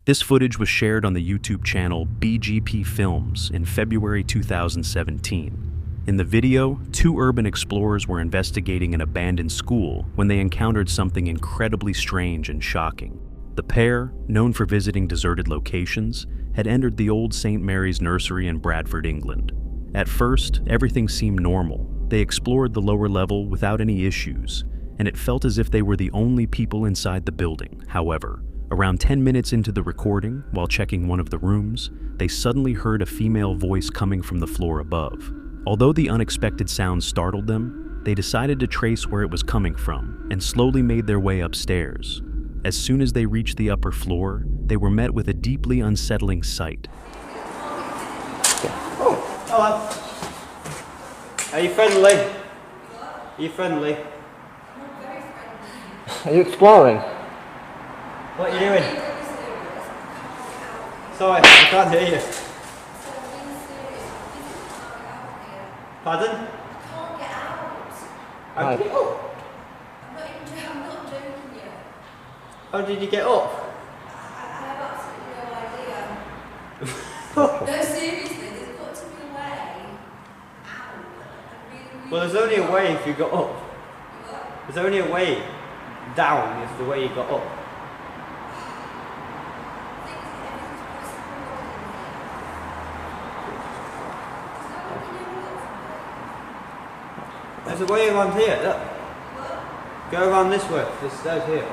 This footage was shared on the YouTube channel BGP Films in February 2017. In the video, two urban explorers were investigating an abandoned school when they encountered something incredibly strange and shocking. The pair, known for visiting deserted locations, had entered the old St. Mary's Nursery in Bradford, England. At first, everything seemed normal. They explored the lower level without any issues, and it felt as if they were the only people inside the building. However, around 10 minutes into the recording, while checking one of the rooms, they suddenly heard a female voice coming from the floor above. Although the unexpected sound startled them, they decided to trace where it was coming from and slowly made their way upstairs. As soon as they reached the upper floor, they were met with a deeply unsettling sight. Oh, hello. Are you friendly? Are you friendly? Are you exploring? What are you doing? Sorry, I can't hear you. Pardon? I can't get out. How did you get up? I'm not joking yet. How did you get up? I have absolutely no idea. No, seriously, there's got to be a way out. Well, there's only a way if you got up. There's only a way down is the way you got up. There's a way around here, look. Go around this way, there's stairs here.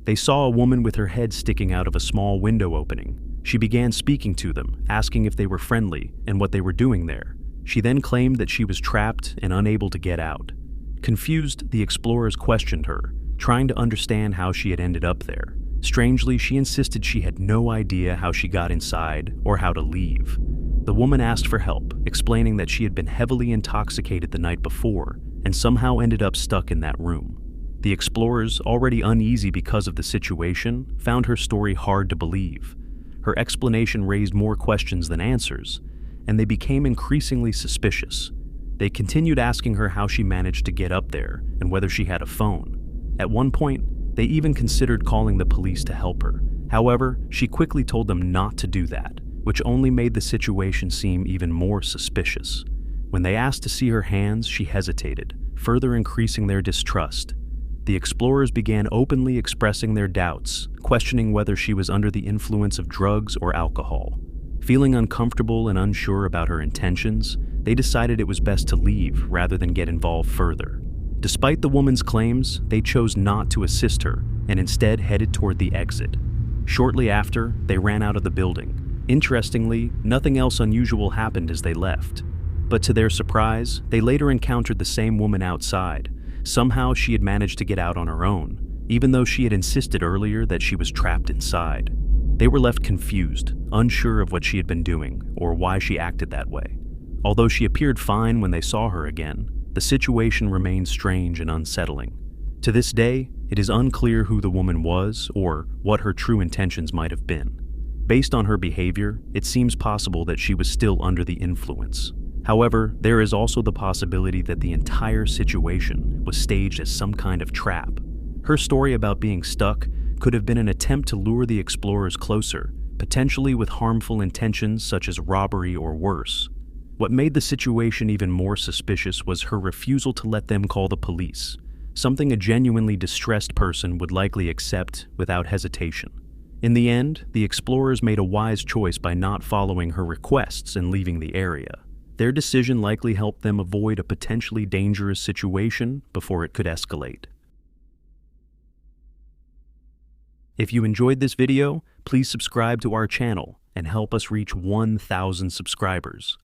They saw a woman with her head sticking out of a small window opening. She began speaking to them, asking if they were friendly and what they were doing there. She then claimed that she was trapped and unable to get out. Confused, the explorers questioned her, trying to understand how she had ended up there. Strangely, she insisted she had no idea how she got inside or how to leave. The woman asked for help, explaining that she had been heavily intoxicated the night before and somehow ended up stuck in that room. The explorers, already uneasy because of the situation, found her story hard to believe. Her explanation raised more questions than answers, and they became increasingly suspicious. They continued asking her how she managed to get up there and whether she had a phone. At one point, they even considered calling the police to help her. However, she quickly told them not to do that, which only made the situation seem even more suspicious. When they asked to see her hands, she hesitated, further increasing their distrust. The explorers began openly expressing their doubts, questioning whether she was under the influence of drugs or alcohol. Feeling uncomfortable and unsure about her intentions, they decided it was best to leave rather than get involved further. Despite the woman's claims, they chose not to assist her and instead headed toward the exit. Shortly after, they ran out of the building. Interestingly, nothing else unusual happened as they left. But to their surprise, they later encountered the same woman outside. Somehow she had managed to get out on her own, even though she had insisted earlier that she was trapped inside. They were left confused, unsure of what she had been doing or why she acted that way. Although she appeared fine when they saw her again, the situation remained strange and unsettling. To this day, it is unclear who the woman was or what her true intentions might have been. Based on her behavior, it seems possible that she was still under the influence. However, there is also the possibility that the entire situation was staged as some kind of trap. Her story about being stuck could have been an attempt to lure the explorers closer, potentially with harmful intentions such as robbery or worse. What made the situation even more suspicious was her refusal to let them call the police, something a genuinely distressed person would likely accept without hesitation. In the end, the explorers made a wise choice by not following her requests and leaving the area. Their decision likely helped them avoid a potentially dangerous situation before it could escalate. If you enjoyed this video, please subscribe to our channel and help us reach 1,000 subscribers.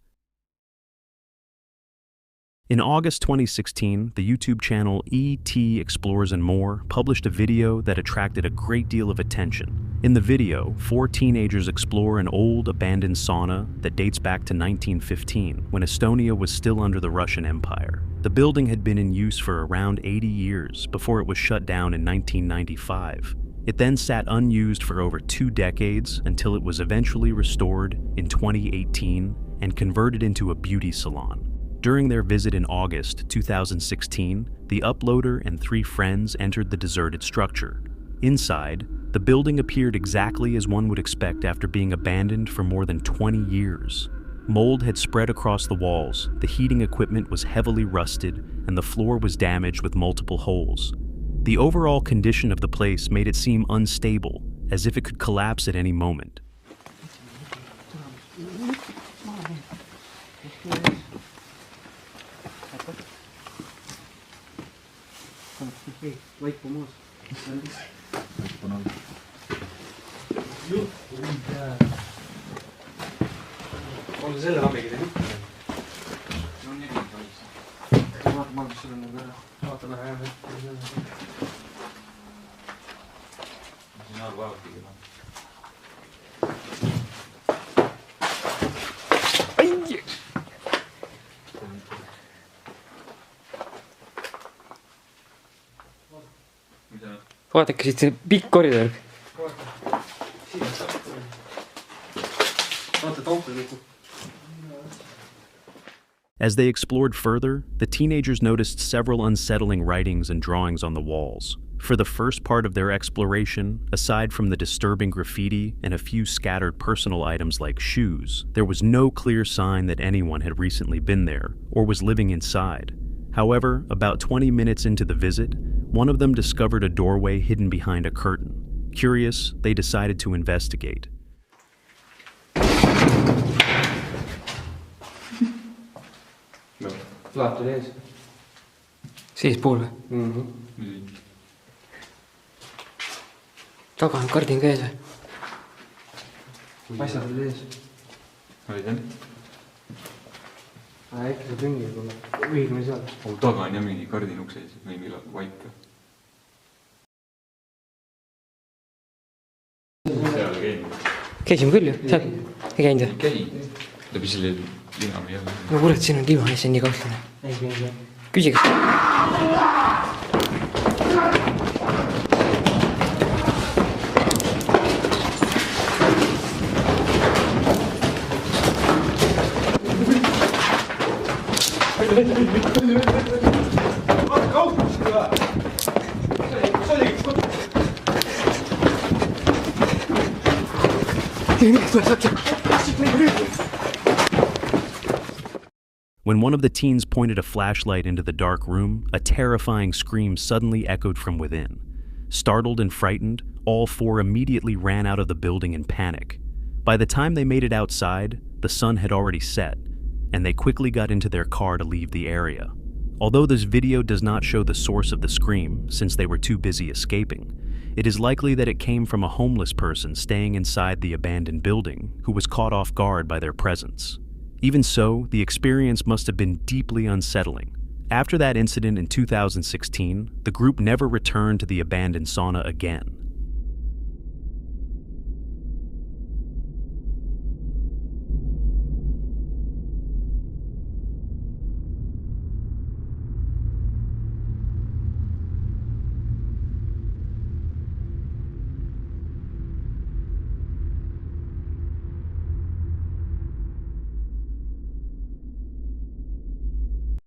In August 2016, the YouTube channel ET Explores and More published a video that attracted a great deal of attention. In the video, 4 teenagers explore an old, abandoned sauna that dates back to 1915, when Estonia was still under the Russian Empire. The building had been in use for around 80 years before it was shut down in 1995. It then sat unused for over 2 decades until it was eventually restored in 2018 and converted into a beauty salon. During their visit in August 2016, the uploader and 3 friends entered the deserted structure. Inside, the building appeared exactly as one would expect after being abandoned for more than 20 years. Mold had spread across the walls, the heating equipment was heavily rusted, and the floor was damaged with multiple holes. The overall condition of the place made it seem unstable, as if it could collapse at any moment. vaadake siit see pikk koridor. As they explored further, the teenagers noticed several unsettling writings and drawings on the walls. For the first part of their exploration, aside from the disturbing graffiti and a few scattered personal items like shoes, there was no clear sign that anyone had recently been there or was living inside. However, about 20 minutes into the visit, one of them discovered a doorway hidden behind a curtain. Curious, they decided to investigate. Laat oli ees. Seespool või? Taga on kardin ka ees või? Asjad oli ees. Olid jah? Äkki saab ringi tulla. Õigme seal. Taga on jah mingi kardin ukse ees, või millal vaip. Seal käinud. Käisime küll ju, seal. Ei käinud või? Käid. Läbi selle lina või jah? No kurat, siin on diivan, see on nii kahtlane. Ei käinud. Küsi kas... When one of the teens pointed a flashlight into the dark room, a terrifying scream suddenly echoed from within. Startled and frightened, all four immediately ran out of the building in panic. By the time they made it outside, the sun had already set, and they quickly got into their car to leave the area. Although this video does not show the source of the scream, since they were too busy escaping, it is likely that it came from a homeless person staying inside the abandoned building who was caught off guard by their presence. Even so, the experience must have been deeply unsettling. After that incident in 2016, the group never returned to the abandoned sauna again.